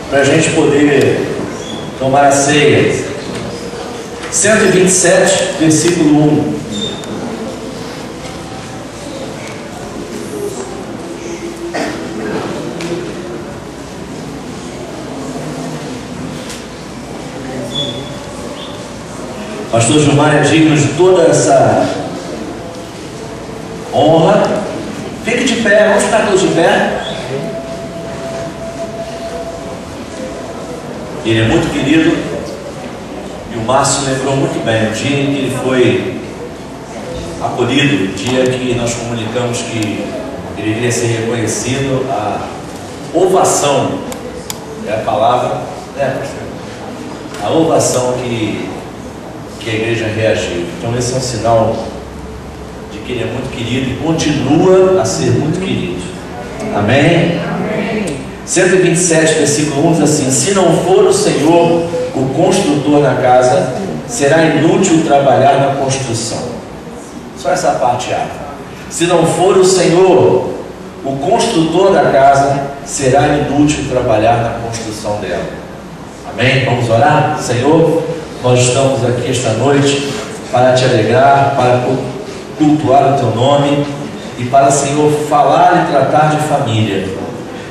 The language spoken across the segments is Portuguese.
para a gente poder tomar a ceia. 127, versículo 1. Pastor Gilmar é digno de toda essa honra. Fique de pé, vamos ficar todos de pé. Ele é muito querido e o Márcio lembrou muito bem o dia em que ele foi acolhido, o dia que nós comunicamos que ele iria ser reconhecido. A ovação é a palavra, né, pastor? A ovação que a igreja reagiu. Então esse é um sinal de que ele é muito querido e continua a ser muito querido. Amém? Amém. 127, versículo 1 diz assim: se não for o Senhor o construtor na casa, será inútil trabalhar na construção. Só essa parte A. Se não for o Senhor o construtor da casa, será inútil trabalhar na construção dela. Amém? Vamos orar? Senhor, nós estamos aqui esta noite para te alegrar, para cultuar o teu nome e para, Senhor, falar e tratar de família.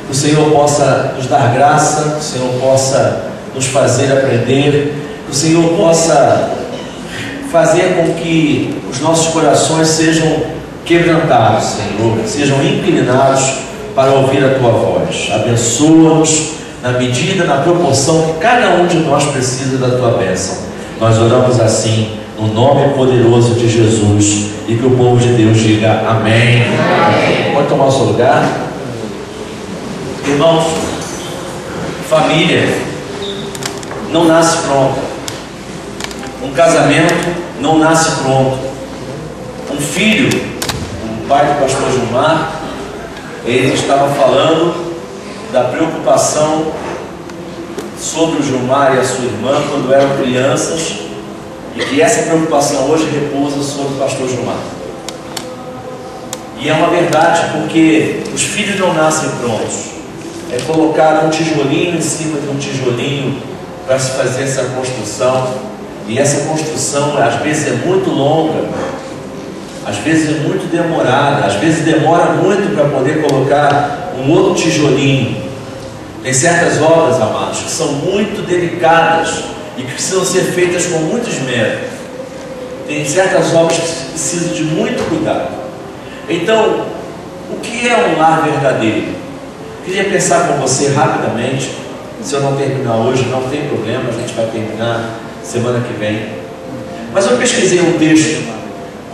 Que o Senhor possa nos dar graça, que o Senhor possa nos fazer aprender, que o Senhor possa fazer com que os nossos corações sejam quebrantados, Senhor, que sejam inclinados para ouvir a tua voz. Abençoa-nos na medida, na proporção que cada um de nós precisa da tua bênção. Nós oramos assim, no nome poderoso de Jesus, e que o povo de Deus diga amém. Amém. Pode tomar o seu lugar. Irmãos, família não nasce pronta. Um casamento não nasce pronto. Um filho, o pai do pastor Gilmar, ele estava falando da preocupação sobre o Gilmar e a sua irmã quando eram crianças, e que essa preocupação hoje repousa sobre o pastor Gilmar. E é uma verdade, porque os filhos não nascem prontos. É colocar um tijolinho em cima de um tijolinho para se fazer essa construção, e essa construção às vezes é muito longa, às vezes é muito demorada, às vezes demora muito para poder colocar um outro tijolinho. Tem certas obras, amados, que são muito delicadas e que precisam ser feitas com muito esmero. Tem certas obras que precisam de muito cuidado. Então, o que é um lar verdadeiro? Queria pensar com você rapidamente. Se eu não terminar hoje, não tem problema, a gente vai terminar semana que vem. Mas eu pesquisei um texto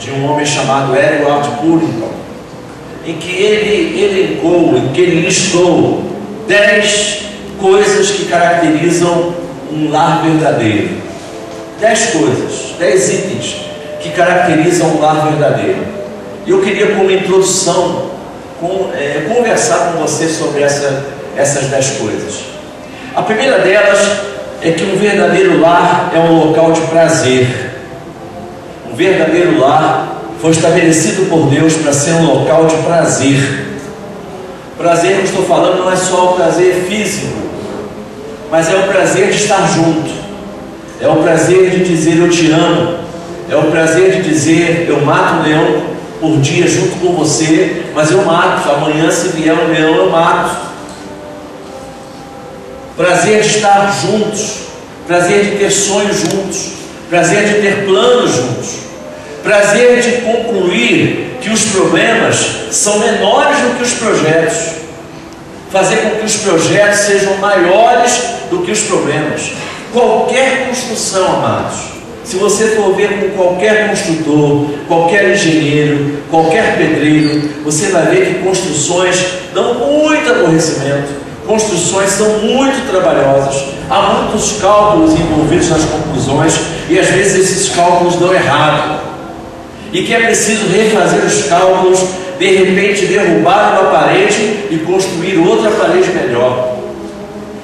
de um homem chamado Edward Burrington, em que ele elencou, em que ele listou 10 coisas que caracterizam um lar verdadeiro. 10 coisas, 10 itens que caracterizam um lar verdadeiro. E eu queria, como introdução, conversar com você sobre essas 10 coisas. A primeira delas é que um verdadeiro lar é um local de prazer. Um verdadeiro lar foi estabelecido por Deus para ser um local de prazer. Prazer que eu estou falando não é só o prazer físico, mas é o prazer de estar junto, é o prazer de dizer eu te amo, é o prazer de dizer eu mato um leão por dia junto com você, mas eu mato, amanhã se vier um leão eu mato. Prazer de estar juntos, prazer de ter sonhos juntos, prazer de ter planos juntos, prazer de concluir que os problemas são menores do que os projetos, fazer com que os projetos sejam maiores do que os problemas. Qualquer construção, amados, se você for ver com qualquer construtor, qualquer engenheiro, qualquer pedreiro, você vai ver que construções dão muito aborrecimento, construções são muito trabalhosas, há muitos cálculos envolvidos nas conclusões, e às vezes esses cálculos dão errado, e que é preciso refazer os cálculos, de repente derrubar uma parede e construir outra parede melhor.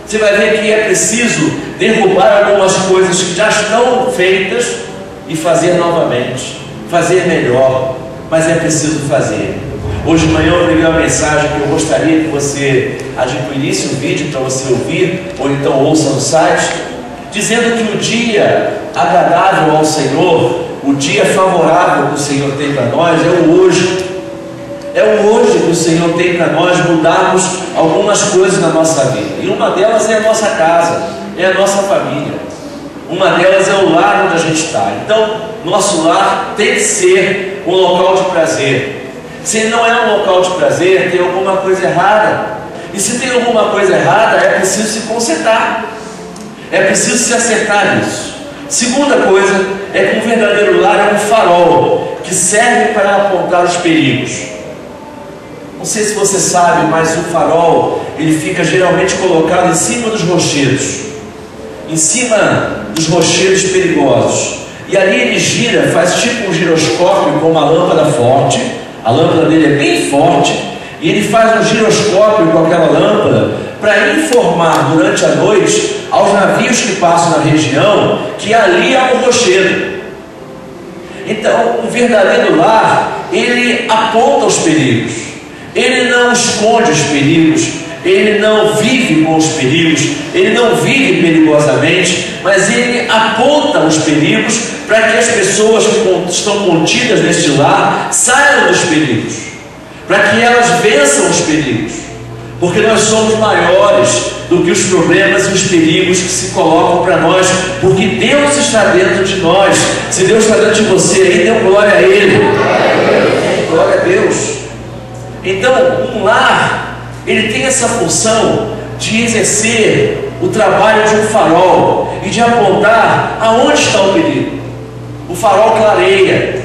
Você vai ver que é preciso derrubar algumas coisas que já estão feitas e fazer novamente, fazer melhor, mas é preciso fazer. Hoje de manhã eu peguei uma mensagem que eu gostaria que você adquirisse o vídeo para você ouvir, ou então ouça no site, dizendo que o dia agradável ao Senhor, o dia favorável que o Senhor tem para nós é o hoje. É o hoje que o Senhor tem para nós mudarmos algumas coisas na nossa vida. E uma delas é a nossa casa, é a nossa família. Uma delas é o lar onde a gente está. Então, nosso lar tem que ser um local de prazer. Se não é um local de prazer, tem alguma coisa errada. E se tem alguma coisa errada, é preciso se consertar. É preciso se acertar nisso. Segunda coisa é que um verdadeiro lar é um farol que serve para apontar os perigos. Não sei se você sabe, mas o farol ele fica geralmente colocado em cima dos rochedos, em cima dos rochedos perigosos. E ali ele gira, faz tipo um giroscópio com uma lâmpada forte. A lâmpada dele é bem forte e ele faz um giroscópio com aquela lâmpada para informar durante a noite aos navios que passam na região que ali há um rochedo. Então, um verdadeiro lar, ele aponta os perigos. Ele não esconde os perigos, ele não vive com os perigos, ele não vive perigosamente, mas ele aponta os perigos para que as pessoas que estão contidas neste lar saiam dos perigos, para que elas vençam os perigos, porque nós somos maiores do que os problemas e os perigos que se colocam para nós, porque Deus está dentro de nós. Se Deus está dentro de você, aí dê glória a Ele. Glória a Deus. Então, um lar, ele tem essa função de exercer o trabalho de um farol e de apontar aonde está o perigo. O farol clareia,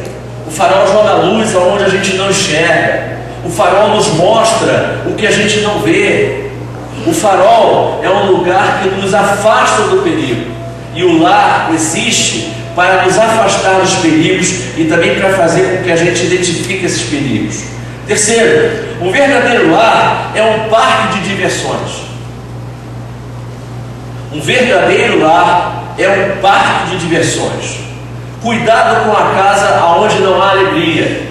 o farol joga luz aonde a gente não enxerga, o farol nos mostra o que a gente não vê. O farol é um lugar que nos afasta do perigo, e o lar existe para nos afastar dos perigos e também para fazer com que a gente identifique esses perigos. Terceiro, um verdadeiro lar é um parque de diversões. Um verdadeiro lar é um parque de diversões. Cuidado com a casa onde não há alegria.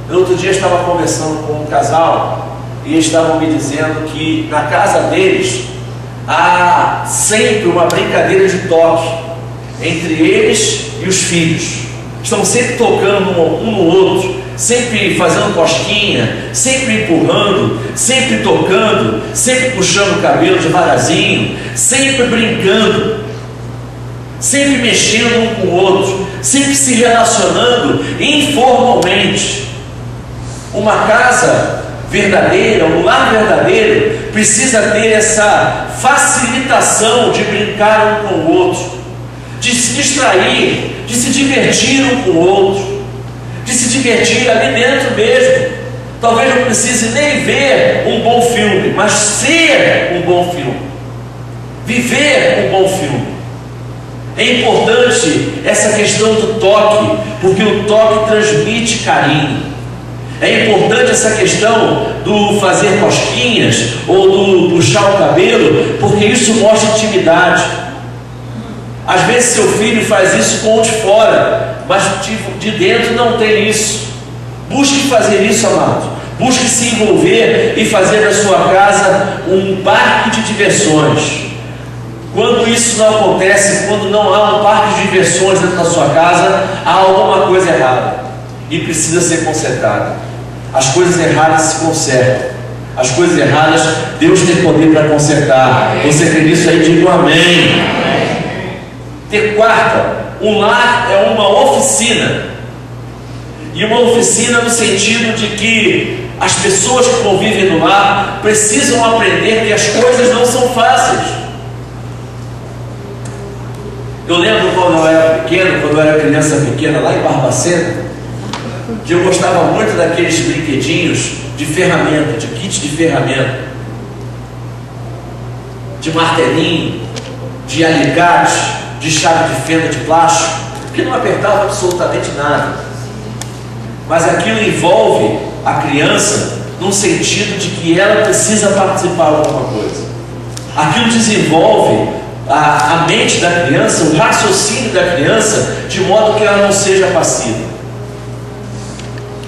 No outro dia eu estava conversando com um casal e eles estavam me dizendo que na casa deles há sempre uma brincadeira de toque entre eles e os filhos. Estão sempre tocando um no outro, sempre fazendo cosquinha, sempre empurrando, sempre tocando, sempre puxando o cabelo devagarzinho, sempre brincando, sempre mexendo um com o outro, sempre se relacionando informalmente. Uma casa verdadeira, um lar verdadeiro, precisa ter essa facilitação de brincar um com o outro, de se distrair, de se divertir um com o outro, de se divertir ali dentro mesmo. Talvez não precise nem ver um bom filme, mas ser um bom filme, viver um bom filme. É importante essa questão do toque, porque o toque transmite carinho. É importante essa questão do fazer cosquinhas ou do puxar o cabelo, porque isso mostra intimidade. Às vezes seu filho faz isso com o de fora, mas de dentro não tem isso. Busque fazer isso, amado. Busque se envolver e fazer da sua casa um parque de diversões. Quando isso não acontece, quando não há um parque de diversões dentro da sua casa, há alguma coisa errada e precisa ser consertada. As coisas erradas se consertam. As coisas erradas, Deus tem poder para consertar. Você crê nisso aí? Diga um amém. Quarta, um lar é uma oficina. E uma oficina no sentido de que as pessoas que convivem no lar precisam aprender que as coisas não são fáceis. Eu lembro quando eu era pequeno, quando eu era criança pequena, lá em Barbacena, que eu gostava muito daqueles brinquedinhos de ferramenta, de kit de ferramenta, de martelinho, de alicate, de chave de fenda de plástico, que não apertava absolutamente nada. Mas aquilo envolve a criança num sentido de que ela precisa participar de alguma coisa. Aquilo desenvolve a mente da criança, o raciocínio da criança, de modo que ela não seja passiva.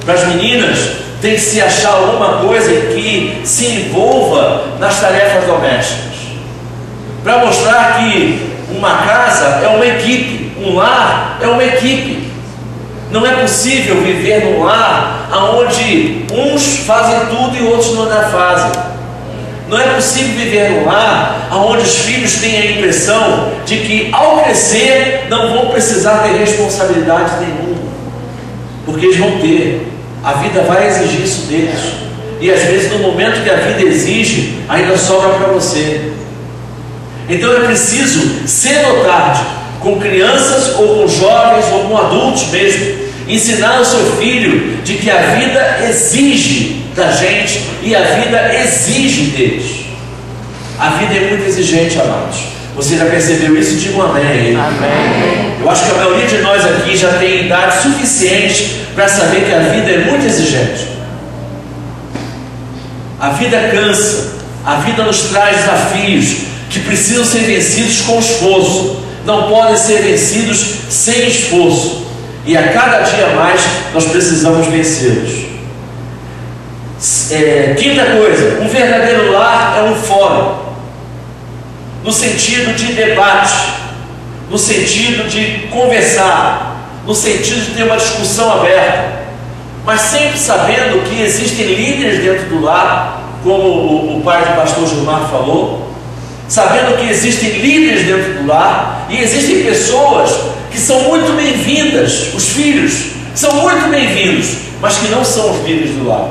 Para as meninas, tem que se achar alguma coisa que se envolva nas tarefas domésticas, para mostrar que uma casa é uma equipe, um lar é uma equipe. Não é possível viver num lar onde uns fazem tudo e outros não fazem. Não é possível viver num lar onde os filhos têm a impressão de que ao crescer não vão precisar ter responsabilidade nenhuma, porque eles vão ter. A vida vai exigir isso deles, e às vezes no momento que a vida exige, ainda sobra para você. Então é preciso, cedo ou tarde, com crianças ou com jovens ou com adultos mesmo, ensinar o seu filho de que a vida exige da gente e a vida exige deles. A vida é muito exigente, amados. Você já percebeu isso? Diga um amém. Amém. Eu acho que a maioria de nós aqui já tem idade suficiente para saber que a vida é muito exigente. A vida cansa, a vida nos traz desafios que precisam ser vencidos com esforço, não podem ser vencidos sem esforço, e a cada dia mais nós precisamos vencê-los. Quinta coisa, um verdadeiro lar é um fórum, no sentido de debate, no sentido de conversar, no sentido de ter uma discussão aberta, mas sempre sabendo que existem líderes dentro do lar, como o pai do pastor Gilmar falou, sabendo que existem líderes dentro do lar, e existem pessoas que são muito bem-vindas, os filhos são muito bem-vindos, mas que não são os líderes do lar,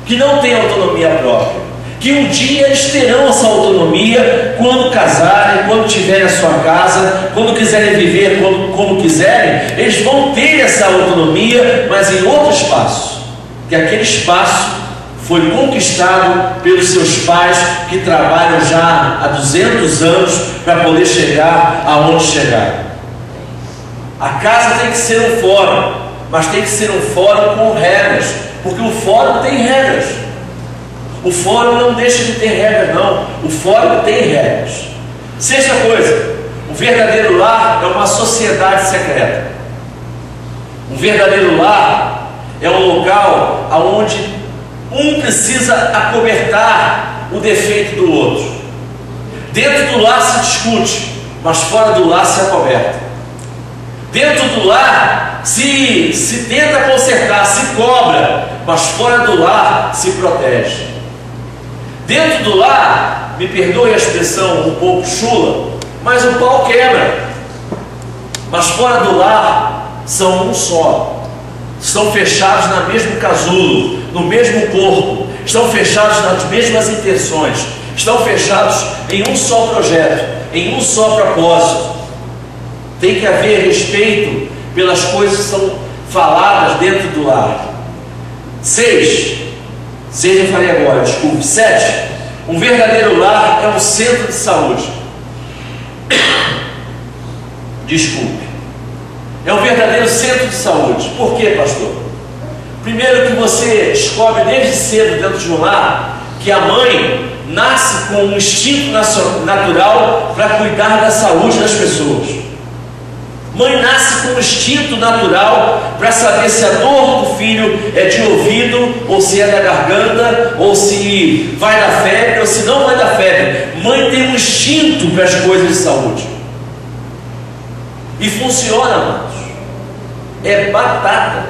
que não têm autonomia própria, que um dia eles terão essa autonomia quando casarem, quando tiverem a sua casa, quando quiserem viver como quiserem, eles vão ter essa autonomia, mas em outro espaço, que aquele espaço foi conquistado pelos seus pais, que trabalham já há 200 anos para poder chegar aonde chegar. A casa tem que ser um fórum, mas tem que ser um fórum com regras, porque o fórum tem regras. O fórum não deixa de ter regras, não. O fórum tem regras. Sexta coisa, o verdadeiro lar é uma sociedade secreta. Um verdadeiro lar é um local onde um precisa acobertar o defeito do outro. Dentro do lar se discute, mas fora do lar se acoberta. Dentro do lar se tenta consertar, se cobra, mas fora do lar se protege. Dentro do lar, me perdoe a expressão um pouco chula, mas o pau quebra. Mas fora do lar são um só. Estão fechados no mesmo casulo, no mesmo corpo, estão fechados nas mesmas intenções, estão fechados em um só projeto, em um só propósito. Tem que haver respeito pelas coisas que são faladas dentro do lar. 6 eu falei agora, desculpe. 7, um verdadeiro lar é um centro de saúde. Desculpe. É um verdadeiro centro de saúde. Por quê, pastor? Primeiro, que você descobre desde cedo dentro de um lar que a mãe nasce com um instinto natural para cuidar da saúde das pessoas. Mãe nasce com um instinto natural para saber se a dor do filho é de ouvido, ou se é da garganta, ou se vai dar febre, ou se não vai dar febre. Mãe tem um instinto para as coisas de saúde. E funciona, amados. É batata.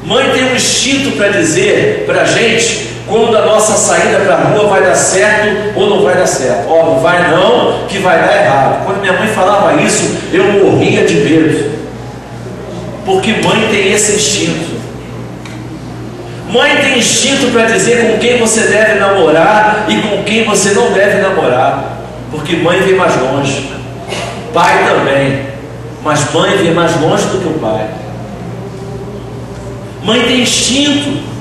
Mãe tem um instinto para dizer para a gente quando a nossa saída para a rua vai dar certo ou não vai dar certo. Ó, não vai não, que vai dar errado. Quando minha mãe falava isso, eu morria de medo, porque mãe tem esse instinto. Mãe tem instinto para dizer com quem você deve namorar e com quem você não deve namorar, porque mãe vê mais longe. Pai também, mas mãe vê mais longe do que o pai. Mãe tem instinto.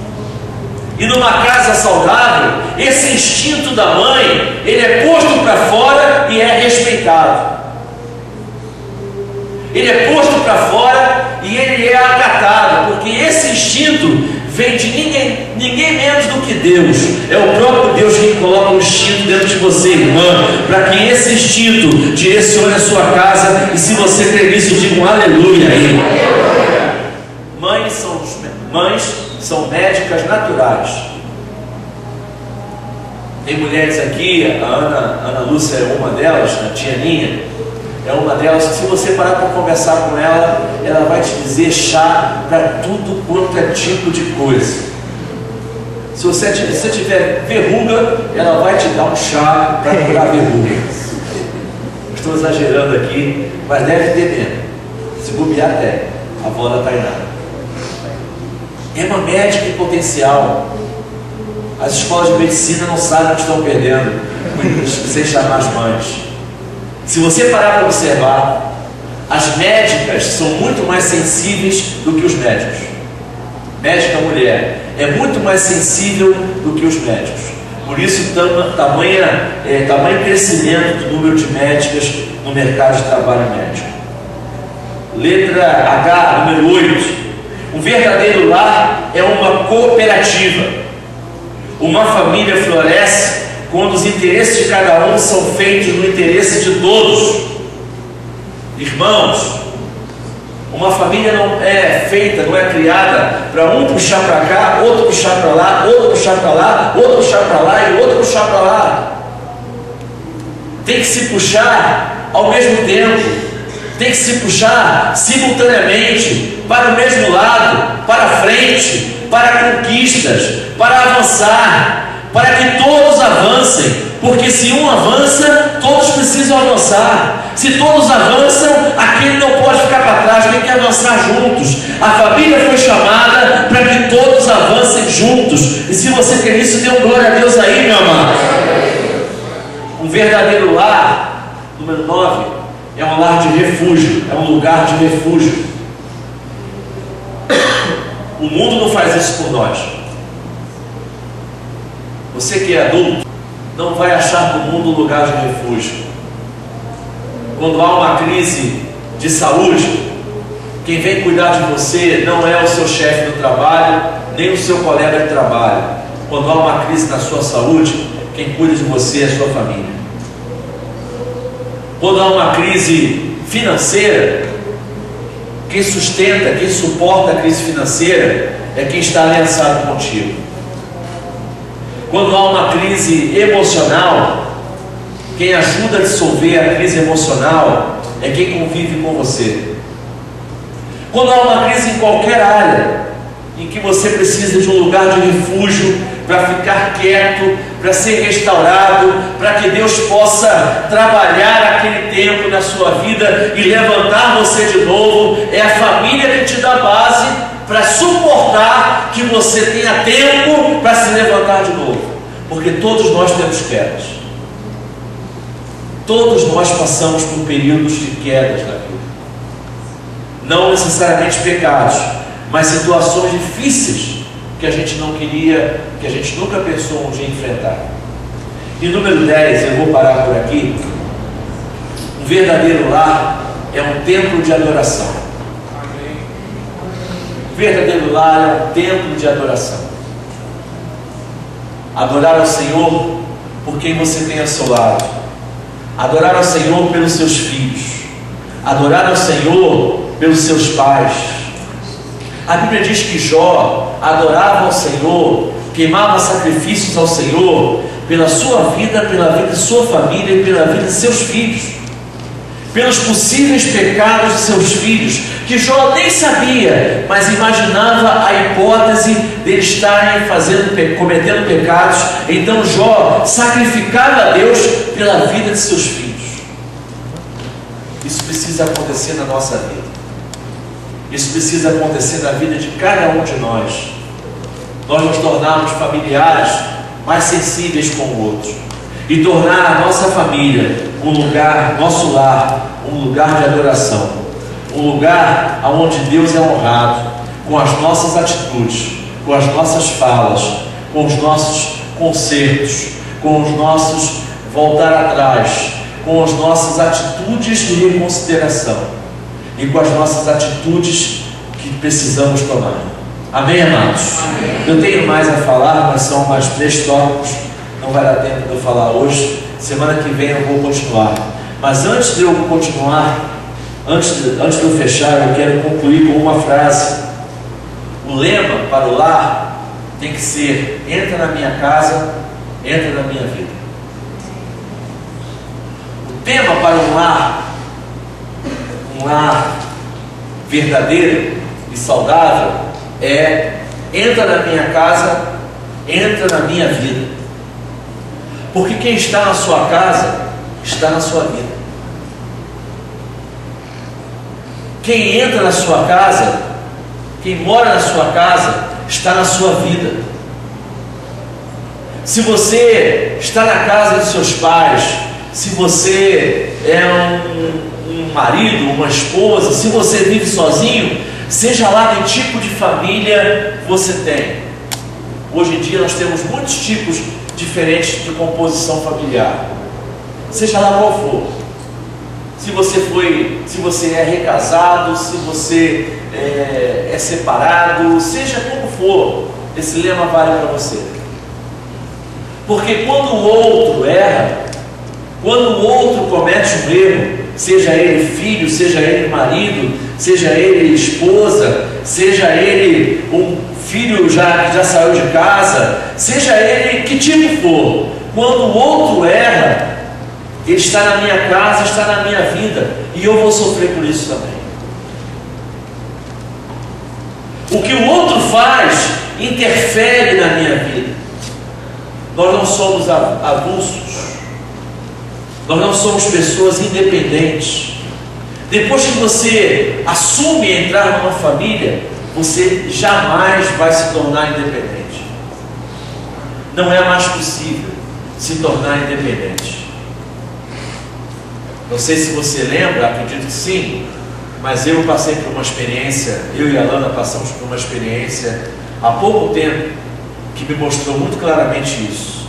E numa casa saudável, esse instinto da mãe, ele é posto para fora e é respeitado. Ele é posto para fora e ele é acatado, porque esse instinto vem de ninguém menos do que Deus. É o próprio Deus que coloca o instinto dentro de você, irmã, para que esse instinto direcione a sua casa. E se você crer nisso, diga um aleluia aí. Mães são médicas naturais. Tem mulheres aqui, a Ana Lúcia é uma delas, a tia Ninha é uma delas, que se você parar para conversar com ela, ela vai te dizer chá para tudo quanto é tipo de coisa. Se você tiver verruga, ela vai te dar um chá para curar verruga. Estou exagerando aqui, mas deve ter mesmo. Se bobear até, a avó da Tainá. É uma médica em potencial. As escolas de medicina não sabem onde estão perdendo, sem chamar as mães. Se você parar para observar, as médicas são muito mais sensíveis do que os médicos. Médica mulher é muito mais sensível do que os médicos. Por isso, tamanho crescimento do número de médicas no mercado de trabalho médico. Letra H, número 8. Um verdadeiro lar é uma cooperativa. Uma família floresce quando os interesses de cada um são feitos no interesse de todos. Irmãos, uma família não é feita, não é criada para um puxar para cá, outro puxar para lá, outro puxar para lá, outro puxar para lá e outro puxar para lá. Tem que se puxar ao mesmo tempo, tem que se puxar simultaneamente para o mesmo lado, para frente, para conquistas, para avançar, para que todos avancem, porque se um avança, todos precisam avançar. Se todos avançam, aquele não pode ficar para trás, tem que avançar juntos. A família foi chamada para que todos avancem juntos. E se você quer isso, dê um glória a Deus aí, meu amado. Um verdadeiro lar, número 9, é um lar de refúgio, é um lugar de refúgio. O mundo não faz isso por nós. Você que é adulto, não vai achar no mundo um lugar de refúgio. Quando há uma crise de saúde, quem vem cuidar de você não é o seu chefe do trabalho, nem o seu colega de trabalho. Quando há uma crise na sua saúde, quem cuida de você é a sua família. Quando há uma crise financeira, quem sustenta, quem suporta a crise financeira é quem está aliançado contigo. Quando há uma crise emocional, quem ajuda a dissolver a crise emocional é quem convive com você. Quando há uma crise em qualquer área, em que você precisa de um lugar de refúgio para ficar quieto, para ser restaurado, para que Deus possa trabalhar aquele tempo na sua vida e levantar você de novo, é a família que te dá base para suportar que você tenha tempo para se levantar de novo, porque todos nós temos quedas. Todos nós passamos por períodos de quedas na vida. Não necessariamente pecados, mas situações difíceis que a gente não queria, que a gente nunca pensou um dia enfrentar. E número 10, eu vou parar por aqui. Um verdadeiro lar é um templo de adoração. Um verdadeiro lar é um templo de adoração. Adorar ao Senhor por quem você tem ao seu lado. Adorar ao Senhor pelos seus filhos. Adorar ao Senhor pelos seus pais. A Bíblia diz que Jó adorava ao Senhor, queimava sacrifícios ao Senhor pela sua vida, pela vida de sua família e pela vida de seus filhos, pelos possíveis pecados de seus filhos, que Jó nem sabia, mas imaginava a hipótese deles estarem cometendo pecados. Então Jó sacrificava a Deus pela vida de seus filhos. Isso precisa acontecer na nossa vida. Isso precisa acontecer na vida de cada um de nós. Nós nos tornarmos familiares mais sensíveis com o outro e tornar a nossa família um lugar, nosso lar, um lugar de adoração, um lugar onde Deus é honrado com as nossas atitudes, com as nossas falas, com os nossos consertos, com os nossos voltar atrás, com as nossas atitudes de reconsideração e com as nossas atitudes que precisamos tomar. Amém, amados? Amém. Eu tenho mais a falar, mas são mais 3 tópicos, não vai dar tempo de eu falar hoje. Semana que vem eu vou continuar. Mas antes de eu continuar, antes de eu fechar, eu quero concluir com uma frase O lema para o lar tem que ser: entra na minha casa, entra na minha vida. O tema para um lar verdadeiro e saudável é: entra na minha casa, entra na minha vida. Porque quem está na sua casa está na sua vida. Quem entra na sua casa, quem mora na sua casa, está na sua vida. Se você está na casa dos seus pais, se você é um marido, uma esposa, se você vive sozinho, seja lá que tipo de família você tem. Hoje em dia nós temos muitos tipos diferentes de composição familiar. Seja lá qual for. Se você é recasado, se você é separado, seja como for, esse lema vale para você. Porque quando o outro erra, quando o outro comete um erro, seja ele filho, seja ele marido, seja ele esposa, seja ele um filho que já saiu de casa, seja ele que tipo for, quando o outro erra, ele está na minha casa, está na minha vida, e eu vou sofrer por isso também. O que o outro faz interfere na minha vida. Nós não somos avulsos, nós não somos pessoas independentes. Depois que você assume entrar numa família, você jamais vai se tornar independente. Não é mais possível se tornar independente. Não sei se você lembra, acredito que sim, mas eu passei por uma experiência, eu e a Lana passamos por uma experiência há pouco tempo que me mostrou muito claramente isso.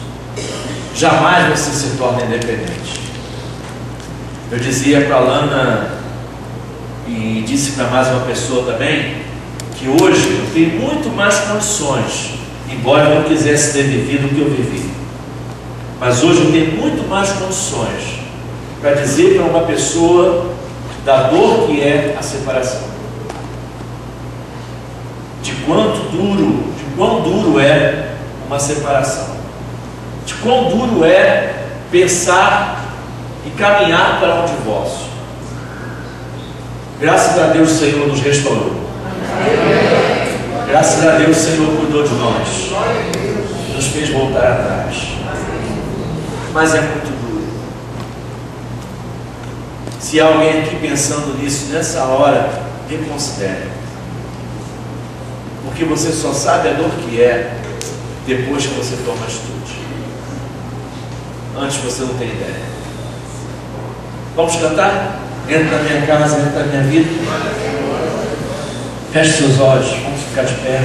Jamais você se torna independente. Eu dizia para a Lana e disse para mais uma pessoa também que hoje eu tenho muito mais condições, embora eu não quisesse ter vivido o que eu vivi, mas hoje eu tenho muito mais condições para dizer para uma pessoa da dor que é a separação, de quão duro é uma separação, de quão duro é pensar e caminhar para um divórcio. Graças a Deus o Senhor nos restaurou. Graças a Deus o Senhor cuidou de nós, nos fez voltar atrás. Mas é muito duro. Se há alguém aqui pensando nisso nessa hora, reconsidere. Porque você só sabe a dor que é depois que você toma atitude. Antes você não tem ideia. Vamos cantar? Entra na minha casa, entra na minha vida. Feche seus olhos, vamos ficar de pé.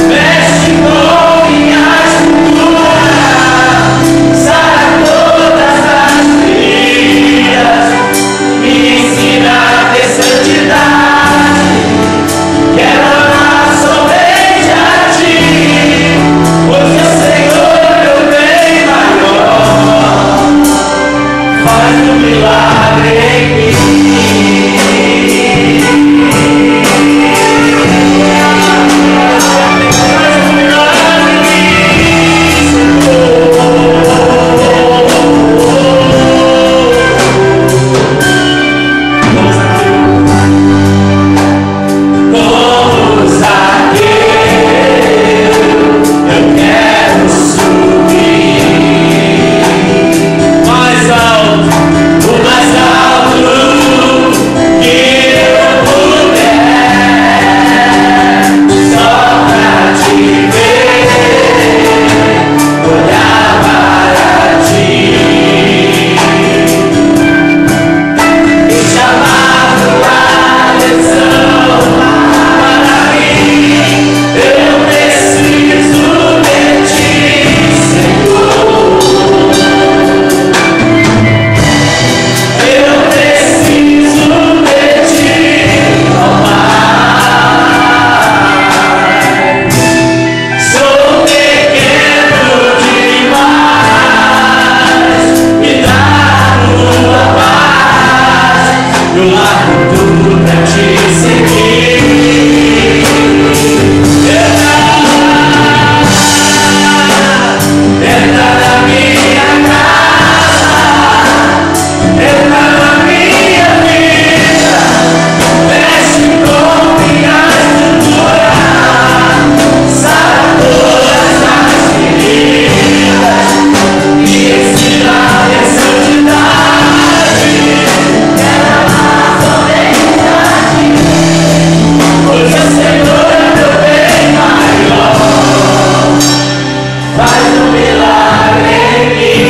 Mexe com minha tudo pra te seguir. Entra na minha casa, entra na minha vida, mexe com minha estrutura, sara todas as feridas, me ensina a santidade, quebra a solenidade, pois o Senhor é meu bem maior, faz um milagre em mim.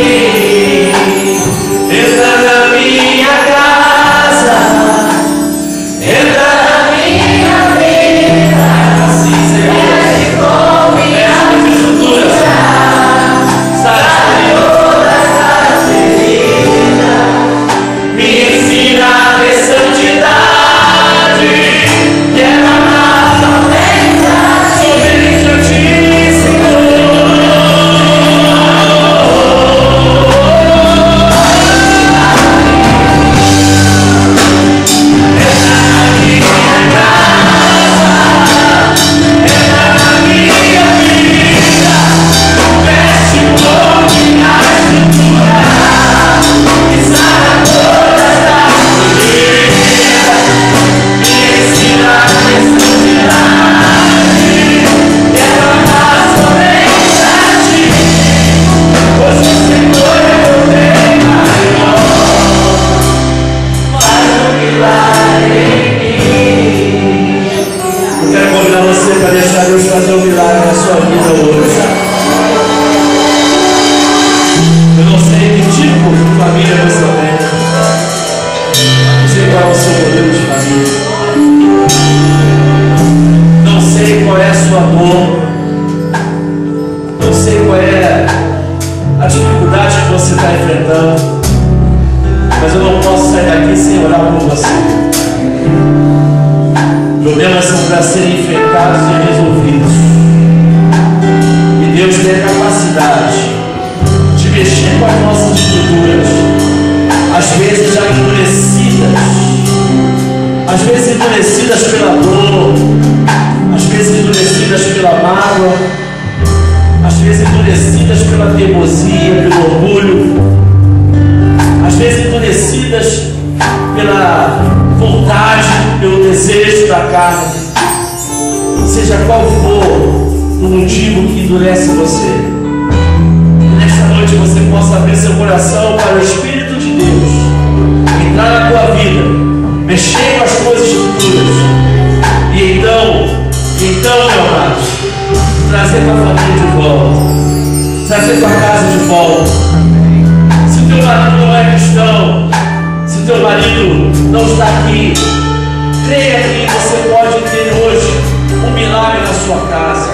Entra na minha casa, entra na minha vida, assim, Senhor, mexe com minha estrutura, sara todas as feridas, me ensina a ter santidade, quebra a solenidade, somente a ti, Senhor. Eu quero convidar você para deixar Deus fazer um milagre na sua vida hoje. Eu não sei que tipo de família você tem. Não sei qual é o seu modelo de família. Não sei qual é a sua dor. Não sei qual é a dificuldade que você está enfrentando. Mas eu não posso sair daqui sem orar por você. Problemas são para serem enfrentados e resolvidos. E Deus tem a capacidade de mexer com as nossas estruturas, às vezes já endurecidas, às vezes endurecidas pela dor, às vezes endurecidas pela mágoa, às vezes endurecidas pela teimosia, pelo orgulho, às vezes endurecidas pela vontade, pelo desejo da carne. Seja qual for o motivo que endurece você, que nesta noite você possa abrir seu coração para o Espírito de Deus entrar na tua vida, mexer com as coisas futuras, e então, meu amado, trazer tua família de volta, trazer tua casa de volta. Se o teu marido não é cristão, se o teu marido não está aqui, creia que você pode ter hoje um milagre na sua casa.